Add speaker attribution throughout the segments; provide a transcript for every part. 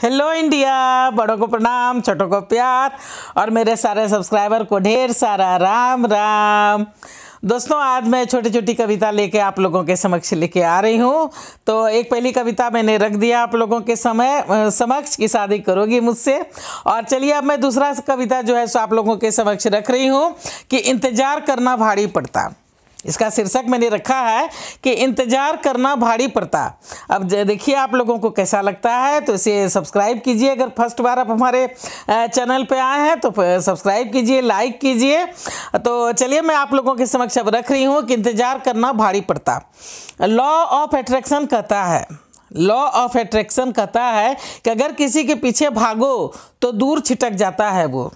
Speaker 1: Hello India, बड़ों को प्रणाम, छोटों को प्यार और मेरे सारे सब्सक्राइबर को ढेर सारा राम राम। दोस्तों, आज मैं छोटी छोटी कविता लेके आप लोगों के समक्ष लेके आ रही हूँ। तो एक पहली कविता मैंने रख दिया आप लोगों के समक्ष कि शादी करोगी मुझसे। और चलिए अब मैं दूसरा कविता जो है सो आप लोगों के समक्ष रख रही हूँ कि इंतज़ार करना भारी पड़ता। इसका शीर्षक मैंने रखा है कि इंतज़ार करना भारी पड़ता। अब देखिए आप लोगों को कैसा लगता है, तो इसे सब्सक्राइब कीजिए। अगर फर्स्ट बार आप हमारे चैनल पे आए हैं तो सब्सक्राइब कीजिए, लाइक कीजिए। तो चलिए मैं आप लोगों के समक्ष अब रख रही हूँ कि इंतज़ार करना भारी पड़ता। लॉ ऑफ अट्रैक्शन कहता है कि अगर किसी के पीछे भागो तो दूर छिटक जाता है वो।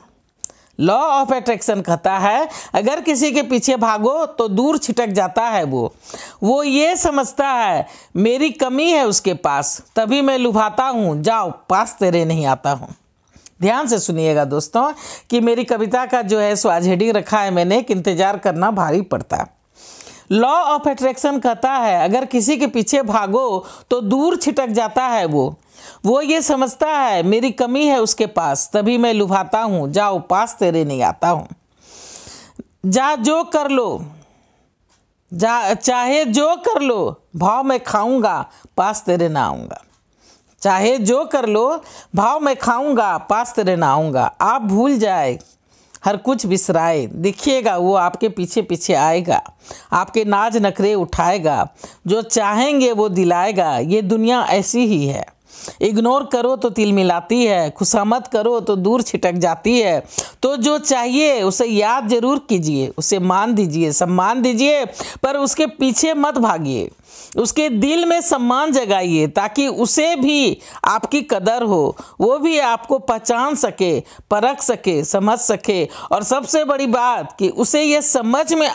Speaker 1: लॉ ऑफ अट्रैक्शन कहता है अगर किसी के पीछे भागो तो दूर छिटक जाता है वो ये समझता है मेरी कमी है उसके पास, तभी मैं लुभाता हूँ, जाओ पास तेरे नहीं आता हूँ। ध्यान से सुनिएगा दोस्तों कि मेरी कविता का जो है सो आज हेडिंग रखा है मैंने कि इंतज़ार करना भारी पड़ता। लॉ ऑफ अट्रैक्शन कहता है अगर किसी के पीछे भागो तो दूर छिटक जाता है वो ये समझता है मेरी कमी है उसके पास, तभी मैं लुभाता हूँ, जाओ पास तेरे नहीं आता हूँ। जा जो कर लो, चाहे जो कर लो, भाव मैं खाऊंगा, पास तेरे ना आऊँगा। चाहे जो कर लो, भाव मैं खाऊंगा, पास तेरे ना आऊँगा। आप भूल जाए हर कुछ बिसराए, देखिएगा वो आपके पीछे पीछे आएगा, आपके नाज नखरे उठाएगा, जो चाहेंगे वो दिलाएगा। ये दुनिया ऐसी ही है, इग्नोर करो तो तिल मिलाती है, खुशामद करो तो दूर छिटक जाती है। तो जो चाहिए उसे याद जरूर कीजिए, उसे मान दीजिए, सम्मान दीजिए, पर उसके पीछे मत भागिए। उसके दिल में सम्मान जगाइए ताकि उसे भी आपकी कदर हो, वो भी आपको पहचान सके, परख सके, समझ सके। और सबसे बड़ी बात कि उसे ये समझ में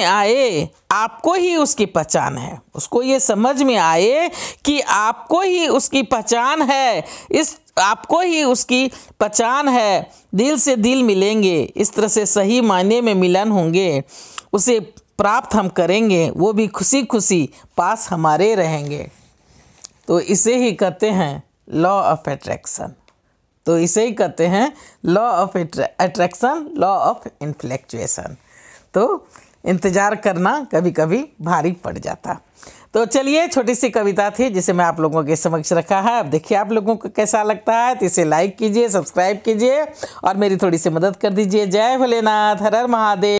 Speaker 1: आए आपको ही उसकी पहचान है। उसको ये समझ में आए कि आपको ही उसकी पहचान है, आपको ही उसकी पहचान है। दिल से दिल मिलेंगे, इस तरह से सही मायने में मिलन होंगे, उसे प्राप्त हम करेंगे, वो भी खुशी खुशी पास हमारे रहेंगे। तो इसे ही कहते हैं law of attraction. Law of attraction, law of infatuation. तो इंतज़ार करना कभी कभी भारी पड़ जाता। तो चलिए छोटी सी कविता थी जिसे मैं आप लोगों के समक्ष रखा है। अब देखिए आप लोगों को कैसा लगता है, तो इसे लाइक कीजिए, सब्सक्राइब कीजिए और मेरी थोड़ी सी मदद कर दीजिए। जय भोलेनाथ, हर हर महादेव।